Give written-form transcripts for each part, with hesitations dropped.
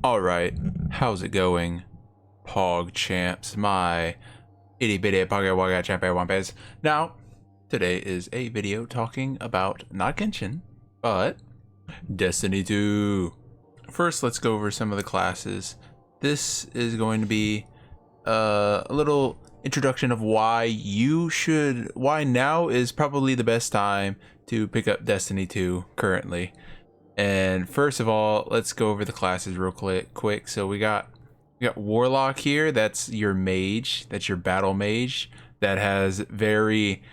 Alright, how's it going, Pog champs, my itty bitty Pog Wagga champion wampers? Now, today is a video talking about not Genshin, but Destiny 2. First, let's go over some of the classes. This is going to be a little introduction of why now is probably the best time to pick up Destiny 2 currently. And first of all, let's go over the classes real quick. So we got Warlock here. That's your mage. That's your battle mage. That has very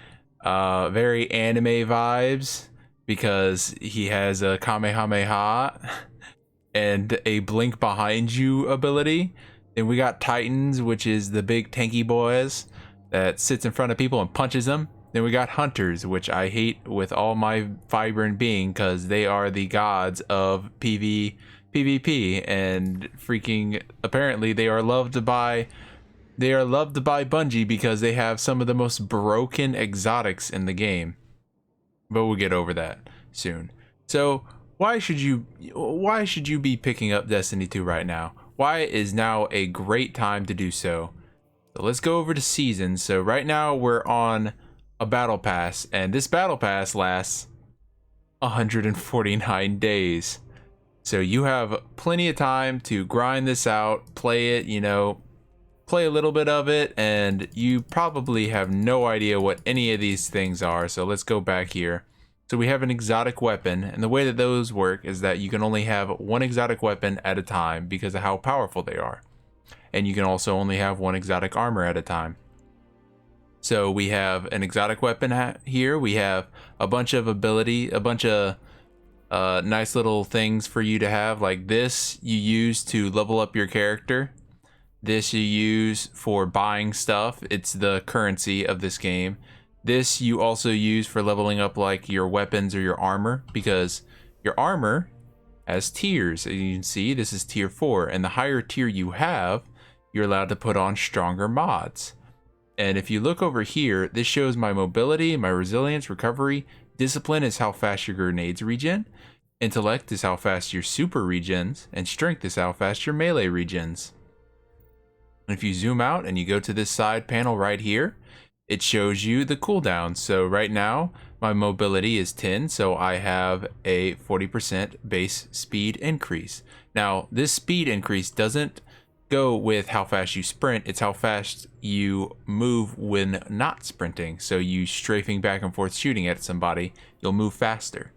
anime vibes because he has a Kamehameha and a blink behind you ability. Then we got Titans, which is the big tanky boys that sits in front of people and punches them. Then we got Hunters, which I hate with all my vibrant being because they are the gods of PvP, and freaking apparently they are loved by Bungie because they have some of the most broken exotics in the game. But we'll get over that soon. So why should you be picking up Destiny 2 right now? Why is now a great time to do so? So let's go over to seasons. So right now we're on a battle pass, and this battle pass lasts 149 days. So you have plenty of time to grind this out, play it, play a little bit of it, and you probably have no idea what any of these things are. So let's go back here. So we have an exotic weapon, and the way that those work is that you can only have one exotic weapon at a time because of how powerful they are. And you can also only have one exotic armor at a time. So we have an exotic weapon here. We have a bunch of nice little things for you to have. Like this you use to level up your character. This you use for buying stuff. It's the currency of this game. This you also use for leveling up like your weapons or your armor, because your armor has tiers. As you can see, this is tier 4, and the higher tier you have, you're allowed to put on stronger mods. And if you look over here, this shows my mobility, my resilience, recovery. Discipline is how fast your grenades regen. Intellect is how fast your super regens. And strength is how fast your melee regens. And if you zoom out and you go to this side panel right here, it shows you the cooldown. So right now, my mobility is 10, so I have a 40% base speed increase. Now, this speed increase doesn't go with how fast you sprint, it's how fast you move when not sprinting. So you strafing back and forth shooting at somebody, you'll move faster.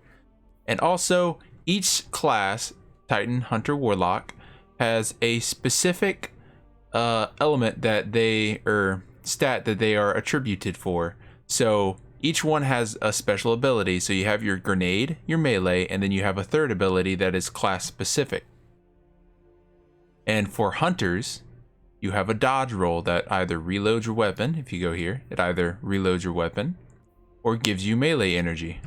And also each class, Titan, Hunter, Warlock, has a specific element that stat that they are attributed for. So each one has a special ability. So you have your grenade, your melee, and then you have a third ability that is class specific. And for Hunters, you have a dodge roll that either reloads your weapon. If you go here, it either reloads your weapon or gives you melee energy.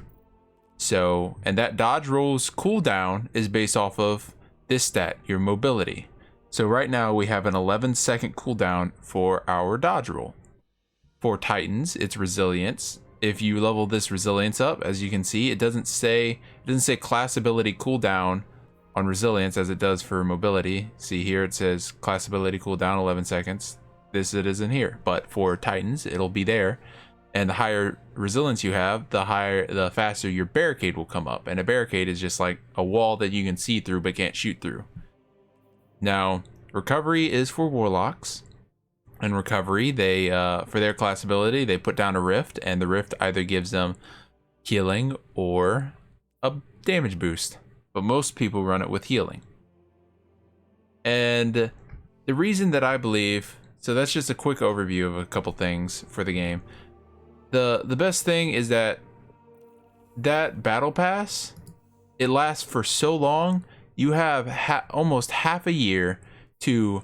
So, and that dodge roll's cooldown is based off of this stat, your mobility. So right now we have an 11-second cooldown for our dodge roll. For Titans, it's resilience. If you level this resilience up, as you can see, it doesn't say class ability cooldown on resilience as it does for mobility. See here, it says class ability cooldown 11 seconds. It isn't here, but for Titans, it'll be there. And the higher resilience you have, the faster your barricade will come up. And a barricade is just like a wall that you can see through but can't shoot through. Now, recovery is for Warlocks. And recovery, they for their class ability, they put down a rift, and the rift either gives them healing or a damage boost. But most people run it with healing. And the reason that I believe, so that's just a quick overview of a couple things for the game. The best thing is that battle pass, it lasts for so long. You have almost half a year to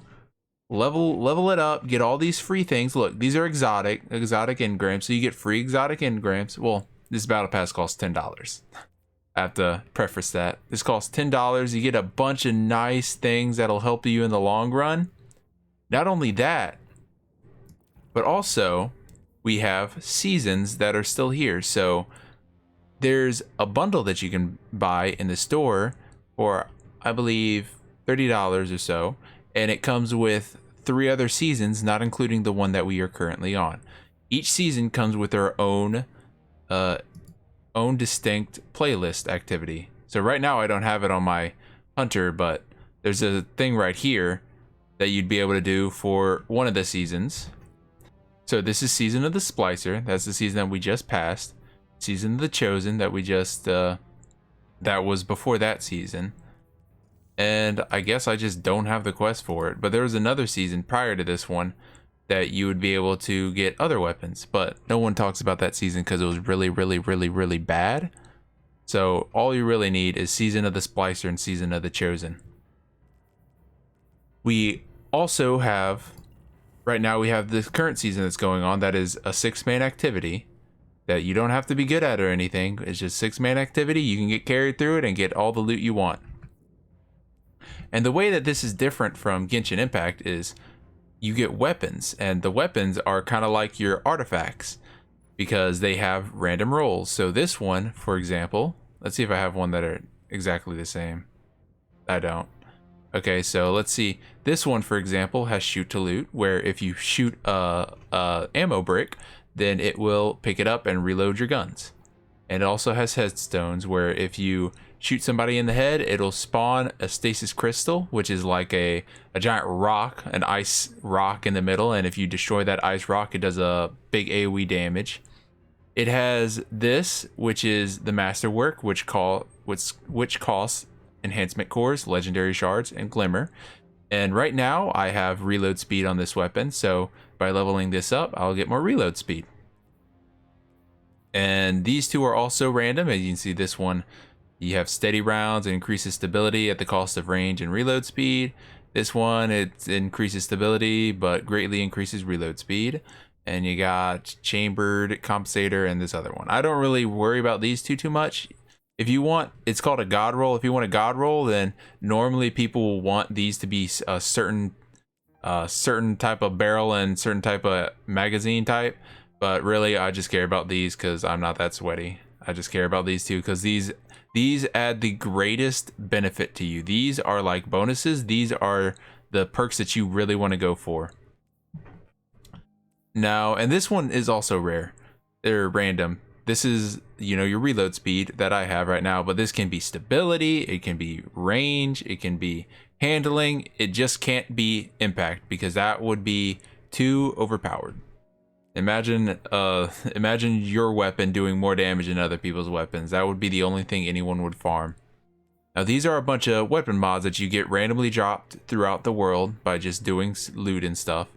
level it up, get all these free things. Look, these are exotic engrams, so you get free exotic engrams. Well, this battle pass costs $10. I have to preface that. This costs $10. You get a bunch of nice things that'll help you in the long run. Not only that, but also we have seasons that are still here. So there's a bundle that you can buy in the store for, I believe, $30 or so, and it comes with 3 other seasons, not including the one that we are currently on. Each season comes with their own distinct playlist activity. So right now I don't have it on my hunter, but there's a thing right here that you'd be able to do for one of the seasons. So this is season of the splicer. That's the season that we just passed. Season of the chosen that we just that was before that season. And I guess I just don't have the quest for it, but there was another season prior to this one that you would be able to get other weapons, but no one talks about that season because it was really bad. So all you really need is season of the splicer and season of the chosen. We also have, right now we have this current season that's going on that is a 6-man activity that you don't have to be good at or anything. It's just 6-man activity. You can get carried through it and get all the loot you want. And the way that this is different from Genshin Impact is you get weapons, and the weapons are kind of like your artifacts because they have random rolls. So this one, for example, let's see if I have one that are exactly the same. I don't. Okay, so let's see. This one, for example, has shoot to loot, where if you shoot a ammo brick, then it will pick it up and reload your guns. And it also has headstones, where if you shoot somebody in the head, it'll spawn a stasis crystal, which is like a giant rock, an ice rock in the middle, and if you destroy that ice rock, it does a big AoE damage. It has this, which is the masterwork, which costs enhancement cores, legendary shards, and glimmer. And right now I have reload speed on this weapon, so by leveling this up, I'll get more reload speed. And these two are also random. As you can see, this one, you have steady rounds, it increases stability at the cost of range and reload speed. This one, it increases stability, but greatly increases reload speed. And you got chambered compensator and this other one. I don't really worry about these two too much. If you want, it's called a god roll. If you want a god roll, then normally people will want these to be a certain type of barrel and certain type of magazine type. But really, I just care about these because I'm not that sweaty. I just care about these two because these add the greatest benefit to you. These are like bonuses. These are the perks that you really want to go for. Now, and this one is also rare. They're random. This is, you know, your reload speed that I have right now, but this can be stability, it can be range, it can be handling. It just can't be impact because that would be too overpowered. Imagine your weapon doing more damage than other people's weapons. That would be the only thing anyone would farm. Now these are a bunch of weapon mods that you get randomly dropped throughout the world by just doing loot and stuff.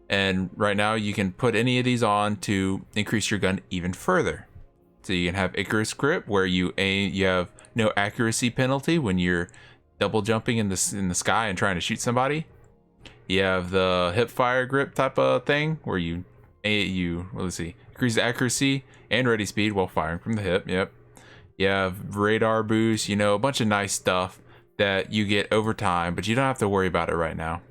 And right now you can put any of these on to increase your gun even further. So you can have Icarus grip, where you have no accuracy penalty when you're double jumping in the sky and trying to shoot somebody. You have the hip fire grip type of thing, where you let's see, increase the accuracy and ready speed while firing from the hip. Yep. You have radar boost, you know, a bunch of nice stuff that you get over time, but you don't have to worry about it right now.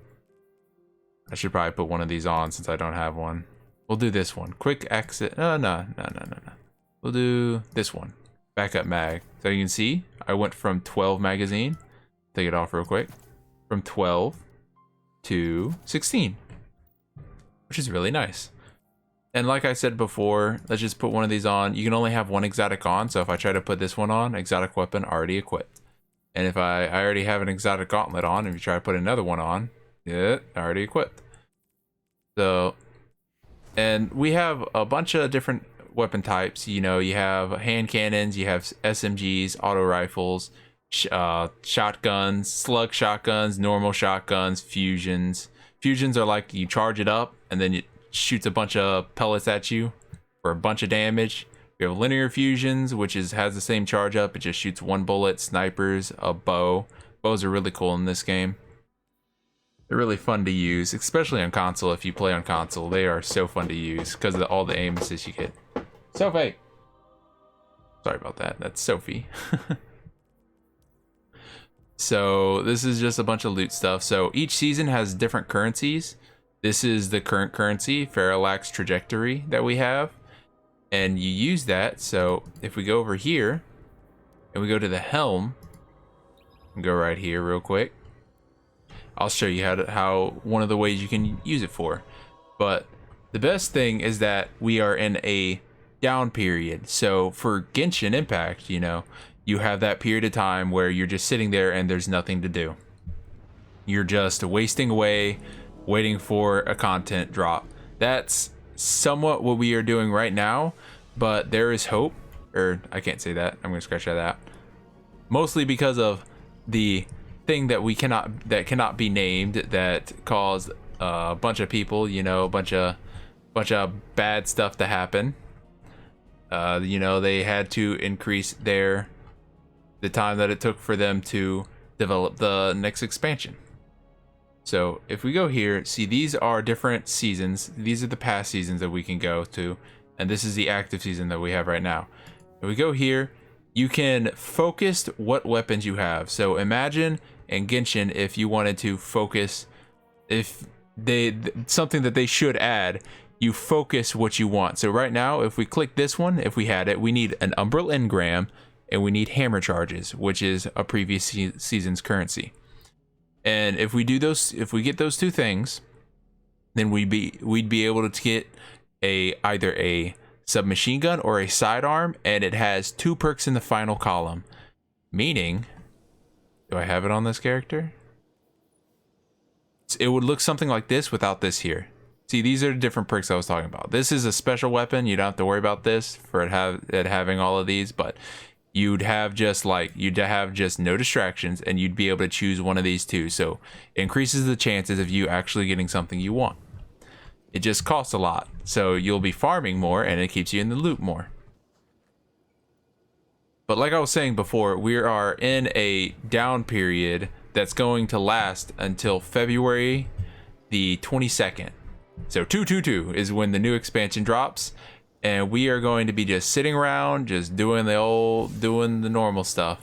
I should probably put one of these on since I don't have one. We'll do this one. Quick exit. No. We'll do this one. Backup mag. So you can see I went from 12 magazine. Take it off real quick. From 12 to 16. Which is really nice. And like I said before, let's just put one of these on. You can only have one exotic on. So if I try to put this one on, exotic weapon already equipped. And if I already have an exotic gauntlet on, if you try to put another one on, yeah, already equipped. So, and we have a bunch of different weapon types. You know, you have hand cannons, you have SMGs, auto rifles, shotguns, slug shotguns, normal shotguns, fusions. Fusions are like you charge it up and then it shoots a bunch of pellets at you for a bunch of damage. We have linear fusions, which has the same charge up. It just shoots one bullet. Snipers, a bow. Bows are really cool in this game. They're really fun to use, especially on console. If you play on console, they are so fun to use because of all the aim assists you get. Sophie! Sorry about that. That's Sophie. So this is just a bunch of loot stuff. So each season has different currencies. This is the current currency, Parallax Trajectory, that we have. And you use that. So if we go over here and we go to the helm, and go right here real quick. I'll show you how one of the ways you can use it for. But the best thing is that we are in a down period. So for Genshin Impact, you know, you have that period of time where you're just sitting there and there's nothing to do. You're just wasting away, waiting for a content drop. That's somewhat what we are doing right now, but there is hope. Or I can't say that. I'm gonna scratch that out. Mostly because of the thing that cannot be named that caused a bunch of people, you know, a bunch of bad stuff to happen. You know, they had to increase the time that it took for them to develop the next expansion. So if we go here, see, these are different seasons. These are the past seasons that we can go to, and this is the active season that we have right now. If we go here, you can focus what weapons you have. So imagine in Genshin, if you wanted to focus, something that they should add, you focus what you want. So right now, if we click this one, if we had it, we need an Umbral Engram and we need hammer charges, which is a previous season's currency. And if we do those, if we get those two things, then we'd be able to get either a submachine gun or a sidearm, and it has 2 perks in the final column. Meaning, do I have it on this character? It would look something like this without this here. See, these are the different perks I was talking about. This is a special weapon. You don't have to worry about this for it having all of these, but you'd have just no distractions, and you'd be able to choose one of these two. So it increases the chances of you actually getting something you want. It just costs a lot, so you'll be farming more, and it keeps you in the loop more. But like I was saying before, we are in a down period that's going to last until February the 22nd. So 222 is when the new expansion drops, and we are going to be just sitting around, just doing the normal stuff.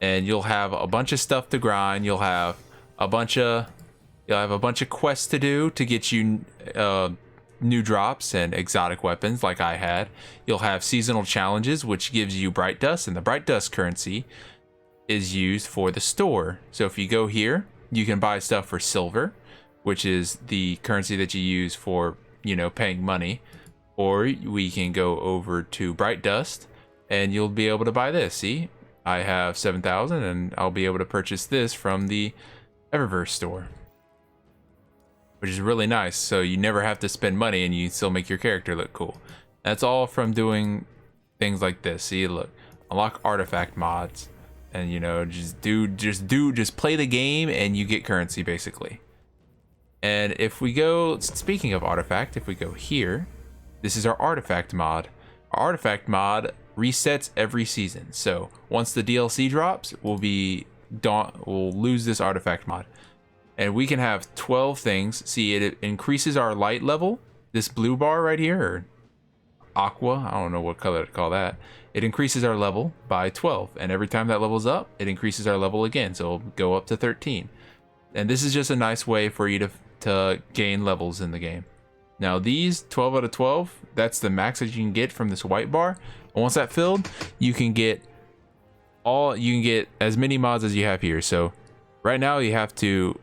And you'll have a bunch of stuff to grind. You'll have a bunch of quests to do to get you new drops and exotic weapons like I had. You'll have seasonal challenges, which gives you bright dust, and the bright dust currency is used for the store. So if you go here, you can buy stuff for silver, which is the currency that you use for, you know, paying money. Or we can go over to bright dust and you'll be able to buy this. See, I have 7,000 and I'll be able to purchase this from the Eververse store, which is really nice. So you never have to spend money and you still make your character look cool. That's all from doing things like this. See, look, unlock artifact mods, and you know, just play the game and you get currency basically. And if we go, speaking of artifact, if we go here, this is our artifact mod. Our artifact mod resets every season. So once the DLC drops, we'll lose this artifact mod. And we can have 12 things. See, it increases our light level. This blue bar right here, or aqua, I don't know what color to call that. It increases our level by 12. And every time that level's up, it increases our level again. So it'll go up to 13. And this is just a nice way for you to gain levels in the game. Now these 12 out of 12, that's the max that you can get from this white bar. And once that's filled, you can get as many mods as you have here. So right now you'll have to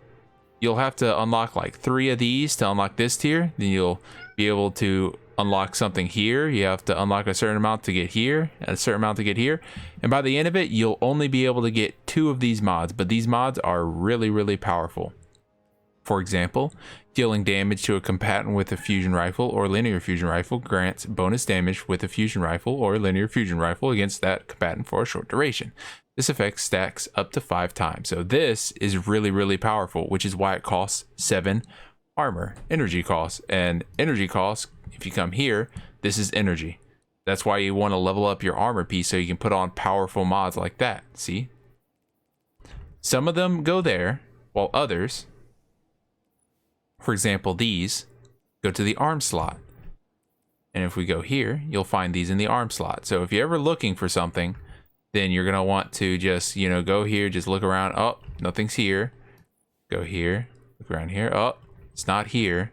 unlock like 3 of these to unlock this tier. Then you'll be able to unlock something here. You have to unlock a certain amount to get here, and a certain amount to get here. And by the end of it, you'll only be able to get 2 of these mods, but these mods are really, really powerful. For example, dealing damage to a combatant with a fusion rifle or linear fusion rifle grants bonus damage with a fusion rifle or linear fusion rifle against that combatant for a short duration. This effect stacks up to 5 times. So this is really, really powerful, which is why it costs 7 armor energy costs. And energy costs, if you come here, this is energy. That's why you want to level up your armor piece so you can put on powerful mods like that. See? Some of them go there, while others, for example, these go to the arm slot. And if we go here, you'll find these in the arm slot. So if you're ever looking for something, then you're going to want to just, you know, go here, just look around. Oh, nothing's here. Go here, look around here. Oh, it's not here.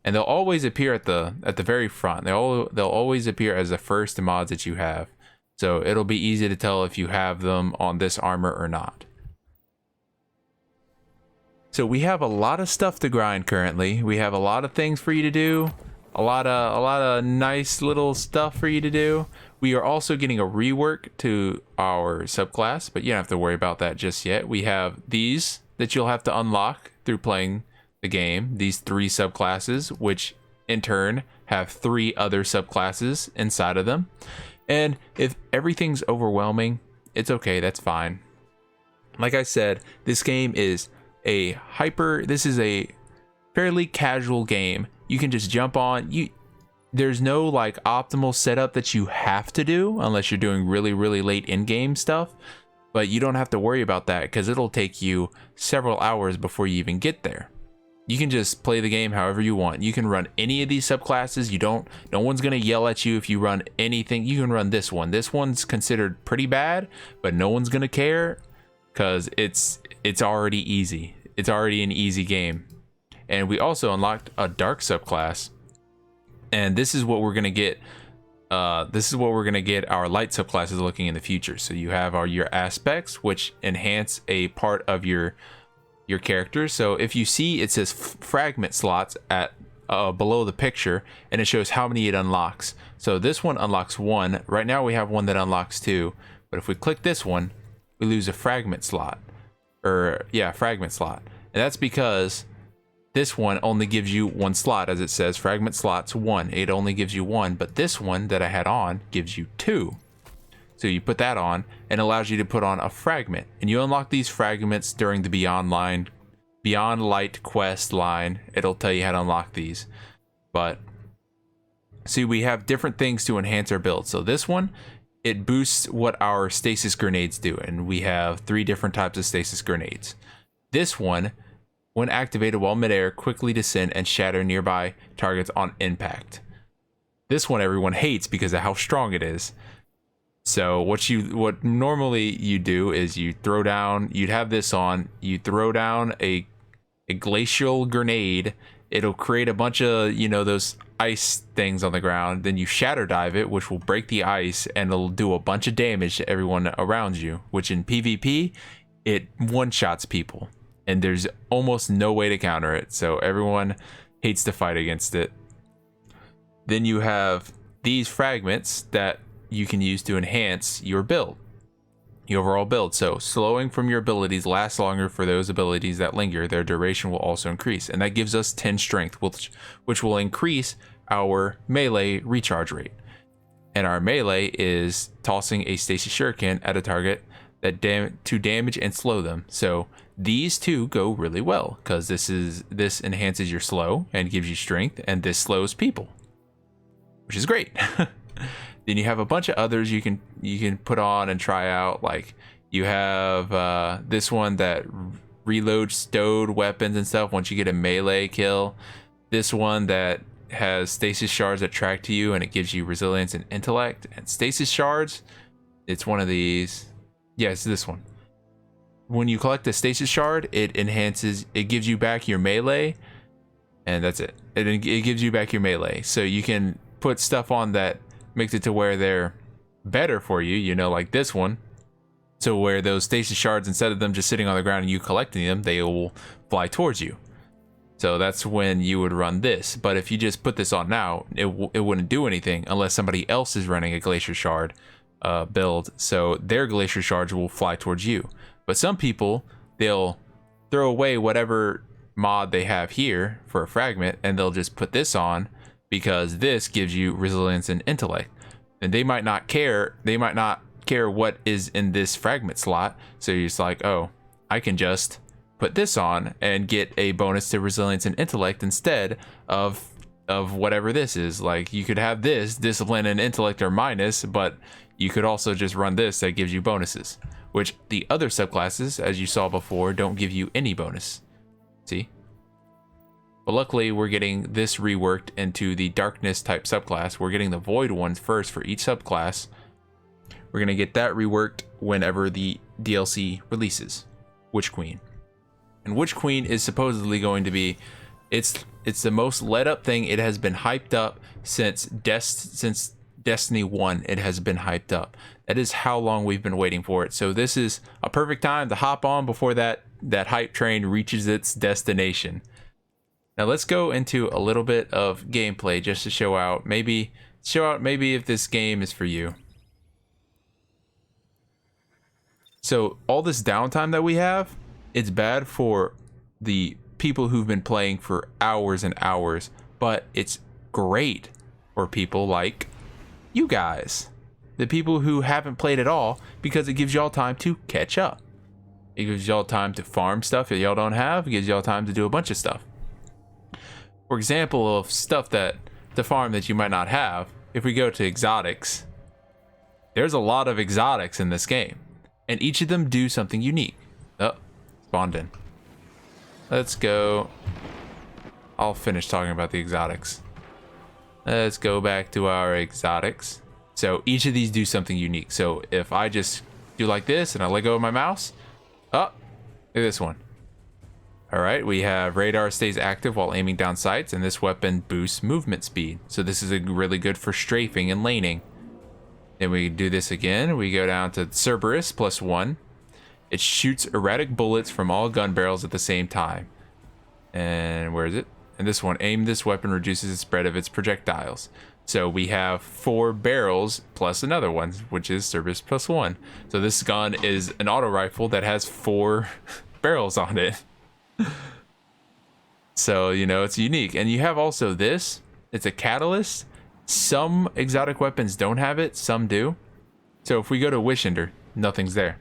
And they'll always appear at the very front. They'll always appear as the first mods that you have. So it'll be easy to tell if you have them on this armor or not. So we have a lot of stuff to grind currently. We have a lot of things for you to do. A lot of nice little stuff for you to do. We are also getting a rework to our subclass, but you don't have to worry about that just yet. We have these that you'll have to unlock through playing the game. These 3 subclasses, which in turn have 3 other subclasses inside of them. And if everything's overwhelming, it's okay, that's fine. Like I said, this game is this is a fairly casual game. You can just jump on. There's no like optimal setup that you have to do unless you're doing really late in-game stuff, but you don't have to worry about that because it'll take you several hours before you even get there. You can just play the game however you want. You can run any of these subclasses. No one's gonna yell at you if you run anything. You can run this one. This one's considered pretty bad, but no one's gonna care because it's already easy. It's already an easy game. And we also unlocked a dark subclass, and this is what we're gonna get. This is what we're gonna get our light subclasses looking in the future. So you have your aspects, which enhance a part of your character. So if you see, it says fragment slots at below the picture, and it shows how many it unlocks. So this one unlocks 1. Right now we have one that unlocks 2, but if we click this one, we lose a fragment slot, fragment slot, and that's because this one only gives you 1 slot, as it says fragment slots 1. It only gives you 1, but this one that I had on gives you 2. So you put that on and allows you to put on a fragment, and you unlock these fragments during the Beyond Light quest line. It'll tell you how to unlock these. But see, we have different things to enhance our build. So this one, it boosts what our Stasis Grenades do, and we have 3 different types of Stasis Grenades. This one, when activated while midair, quickly descend and shatter nearby targets on impact. This one everyone hates because of how strong it is. So what normally you do is you'd have this on, you throw down a glacial grenade. It'll create a bunch of, those ice things on the ground. Then you shatter dive it, which will break the ice, and it'll do a bunch of damage to everyone around you, which in PvP, it one-shots people. And there's almost no way to counter it, so everyone hates to fight against it. Then you have these fragments that you can use to enhance your build, your overall build. So slowing from your abilities lasts longer for those abilities that linger. Their duration will also increase, and that gives us 10 strength, which will increase our melee recharge rate. And our melee is tossing a stasis shuriken at a target to damage and slow them. So these two go really well because this enhances your slow and gives you strength, and this slows people, which is great. Then you have a bunch of others you can put on and try out. Like you have this one that reloads stowed weapons and stuff once you get a melee kill. This one that has stasis shards that track to you, and it gives you resilience and intellect. And stasis shards, it's one of these. Yeah, it's this one. When you collect a stasis shard, it gives you back your melee, and that's it. It gives you back your melee. So you can put stuff on that makes it to where they're better for you, like this one. So where those stasis shards, instead of them just sitting on the ground and you collecting them, they will fly towards you. So that's when you would run this. But if you just put this on now, it wouldn't do anything unless somebody else is running a glacier shard build. So their glacier shards will fly towards you. But some people, they'll throw away whatever mod they have here for a fragment, and they'll just put this on because this gives you resilience and intellect. And they might not care. They might not care what is in this fragment slot. So you're just like, oh, I can just put this on and get a bonus to resilience and intellect instead of whatever this is. Like you could have this, discipline and intellect are minus, but you could also just run this that gives you bonuses, which the other subclasses, as you saw before, don't give you any bonus. See? But luckily, we're getting this reworked into the darkness type subclass. We're getting the void ones first for each subclass. We're going to get that reworked whenever the DLC releases. Witch Queen. And Witch Queen is supposedly going to be... It's the most let up thing. It has been hyped up since Destiny 1. It has been hyped up. That is how long we've been waiting for it. So this is a perfect time to hop on before that that hype train reaches its destination. Now let's go into a little bit of gameplay just to show out maybe if this game is for you. So all this downtime that we have, it's bad for the people who've been playing for hours and hours, but it's great for people like you guys, the people who haven't played at all, because it gives y'all time to catch up. It gives y'all time to farm stuff that y'all don't have. It gives y'all time to do a bunch of stuff. For example, of stuff that to farm that you might not have, if we go to exotics, there's a lot of exotics in this game, and each of them do something unique. Oh, spawned in. Let's go. I'll finish talking about the exotics. Let's go back to our exotics. So each of these do something unique. So if I just do like this and I let go of my mouse, oh, look at this one. All right, we have radar stays active while aiming down sights, and this weapon boosts movement speed. So this is really good for strafing and laning. Then we do this again. We go down to Cerberus +1. It shoots erratic bullets from all gun barrels at the same time. And where is it? And this one, aim this weapon reduces the spread of its projectiles. So we have 4 barrels plus another one, which is Cerberus +1. So this gun is an auto rifle that has 4 barrels on it. So, you know, it's unique. And you have also this. It's a catalyst. Some exotic weapons don't have it, some do. So if we go to Wishender, nothing's there.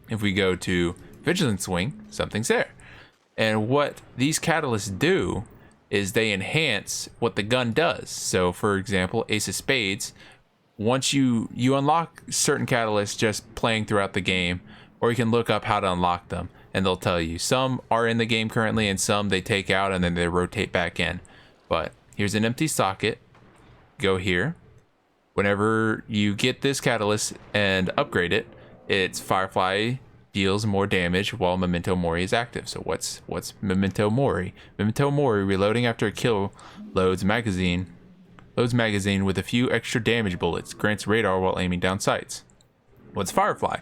If we go to Vigilance Wing, something's there. And what these catalysts do is they enhance what the gun does. So for example, Ace of Spades, once you unlock certain catalysts just playing throughout the game, or you can look up how to unlock them, and they'll tell you. Some are in the game currently, and some they take out and then they rotate back in. But here's an empty socket. Go here. Whenever you get this catalyst and upgrade it, it's Firefly deals more damage while Memento Mori is active. So what's Memento Mori? Memento Mori, reloading after a kill, loads magazine with a few extra damage bullets, grants radar while aiming down sights. What's Firefly?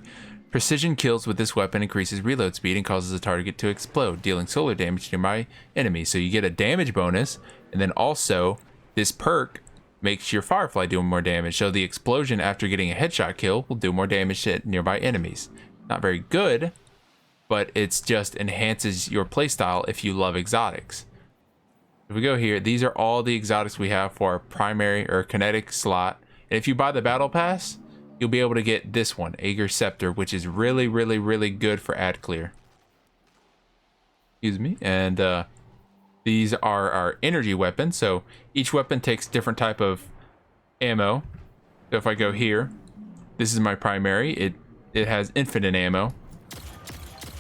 Precision kills with this weapon increases reload speed and causes the target to explode, dealing solar damage to nearby enemies. So you get a damage bonus, and then also this perk makes your Firefly do more damage. So the explosion after getting a headshot kill will do more damage to nearby enemies. Not very good, but it's just enhances your playstyle if you love exotics. If we go here, these are all the exotics we have for our primary or kinetic slot. And if you buy the battle pass, you'll be able to get this one, Aegir Scepter, which is really, really, really good for ad clear. Excuse me. And these are our energy weapons. So each weapon takes different type of ammo. So if I go here, this is my primary. It has infinite ammo.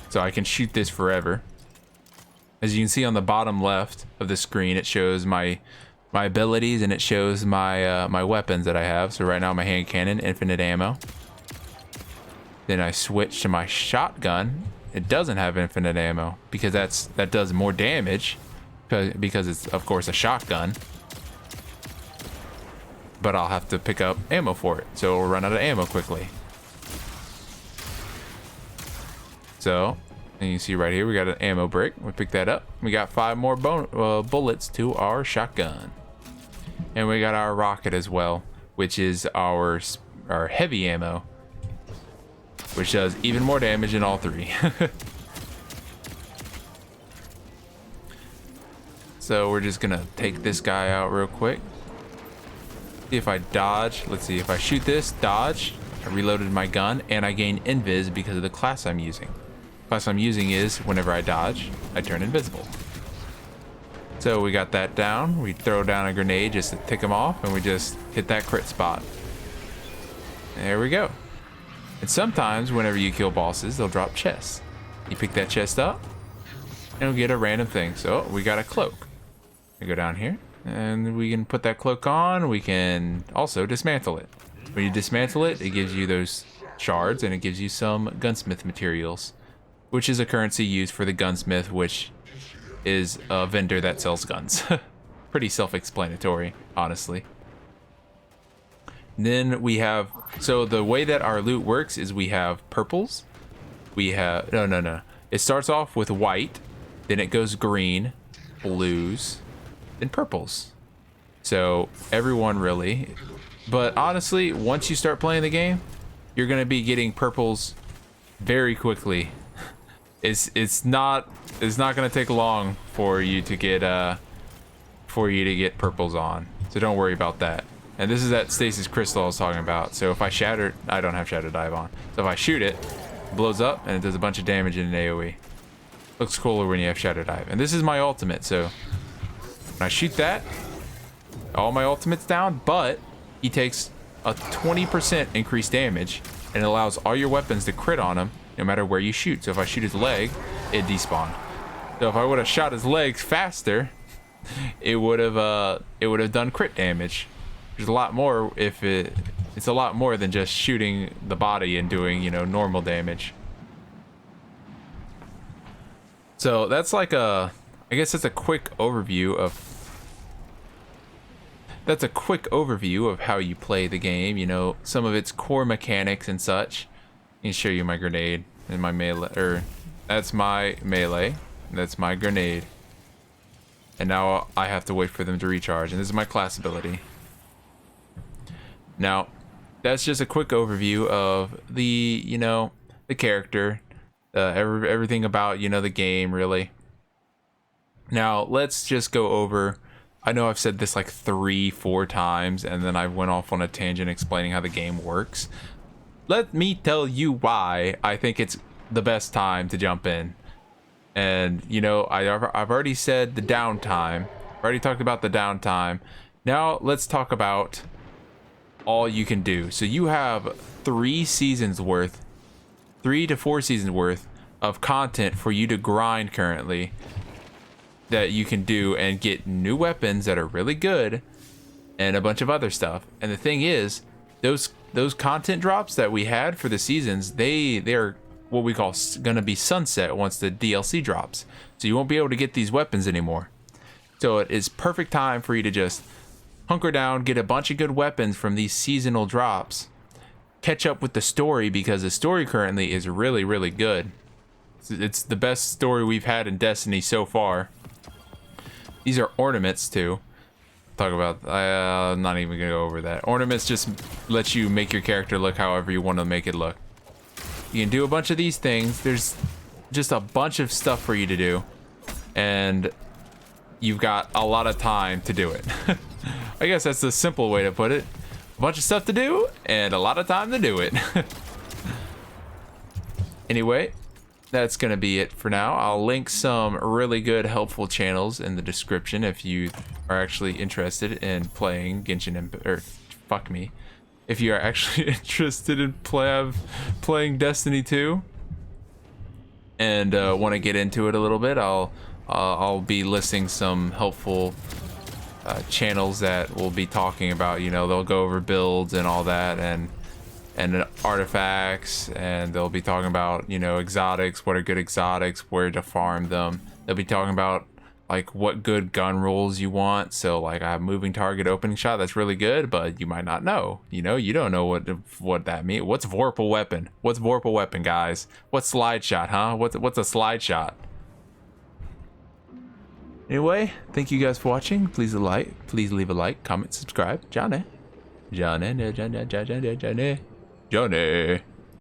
So I can shoot this forever. As you can see on the bottom left of the screen, it shows my abilities, and it shows my my weapons that I have. So right now my hand cannon, infinite ammo. Then I switch to my shotgun. It doesn't have infinite ammo because that does more damage because it's of course a shotgun. But I'll have to pick up ammo for it, so it'll run out of ammo quickly. So, and you see right here we got an ammo brick. We pick that up. We got 5 more bullets to our shotgun. And we got our rocket as well, which is our heavy ammo, which does even more damage in all 3. So we're just gonna take this guy out real quick. See if I dodge. Let's see if I shoot this, dodge. I reloaded my gun, and I gain invis because of the class I'm using. The class I'm using is whenever I dodge, I turn invisible. So we got that down. We throw down a grenade just to tick them off, and we just hit that crit spot. There we go. And sometimes whenever you kill bosses, they'll drop chests. You pick that chest up, and you'll get a random thing. So we got a cloak. We go down here, and we can put that cloak on. We can also dismantle it. When you dismantle it, it gives you those shards, and it gives you some gunsmith materials, which is a currency used for the gunsmith, which is a vendor that sells guns. Pretty self-explanatory, honestly. Then we have, so the way that our loot works is we have purples. We have, no. It starts off with white, then it goes green, blues, then purples. So everyone really, but honestly, once you start playing the game, you're gonna be getting purples very quickly. It's not gonna take long for you to get purples on. So don't worry about that. And this is that stasis crystal I was talking about. So if I shatter, I don't have shatter dive on. So if I shoot it, it blows up and it does a bunch of damage in an AoE. Looks cooler when you have shatter dive. And this is my ultimate. So when I shoot that, all my ultimate's down, but he takes a 20% increased damage and it allows all your weapons to crit on him no matter where you shoot. So if I shoot his leg, it despawned. So if I would have shot his legs faster, it would have done crit damage. There's a lot more if it's a lot more than just shooting the body and doing, you know, normal damage. So that's like I guess that's a quick overview of how you play the game, you know, some of its core mechanics and such. I can show you my grenade and my melee, or that's my melee, that's my grenade. And now I have to wait for them to recharge, and this is my class ability. Now, that's just a quick overview of the, you know, the character, everything about, you know, the game, really. Now, let's just go over, I know I've said this like 3-4 times, and then I went off on a tangent explaining how the game works. Let me tell you why I think it's the best time to jump in. And, you know, I've already said the downtime. I've already talked about the downtime. Now, let's talk about all you can do. So you have 3 seasons worth, 3 to 4 seasons worth of content for you to grind currently that you can do and get new weapons that are really good and a bunch of other stuff. And the thing is, those content drops that we had for the seasons, they're what we call gonna be sunset once the DLC drops. So you won't be able to get these weapons anymore. So it is perfect time for you to just hunker down, get a bunch of good weapons from these seasonal drops, catch up with the story, because the story currently is really, really good. It's the best story we've had in Destiny so far. These are ornaments too. Talk about, I'm not even gonna go over that. Ornaments just let you make your character look however you want to make it look. You can do a bunch of these things. There's just a bunch of stuff for you to do, and you've got a lot of time to do it. I guess that's the simple way to put it. A bunch of stuff to do and a lot of time to do it. Anyway, that's gonna be it for now. I'll link some really good helpful channels in the description if you are actually interested in playing Genshin Impact, or fuck me, if you are actually interested in playing Destiny 2 and want to get into it a little bit. I'll be listing some helpful channels that will be talking about, you know, they'll go over builds and all that, and artifacts, and they'll be talking about, you know, exotics, what are good exotics, where to farm them. They'll be talking about like what good gun rolls you want. So like I have moving target opening shot, that's really good, but you might not know, you know, you don't know what that means. What's Vorpal weapon? What's Vorpal weapon, guys? What's slide shot, huh? What's a slide shot? Anyway, thank you guys for watching. Please leave a like, comment, subscribe. Johnny.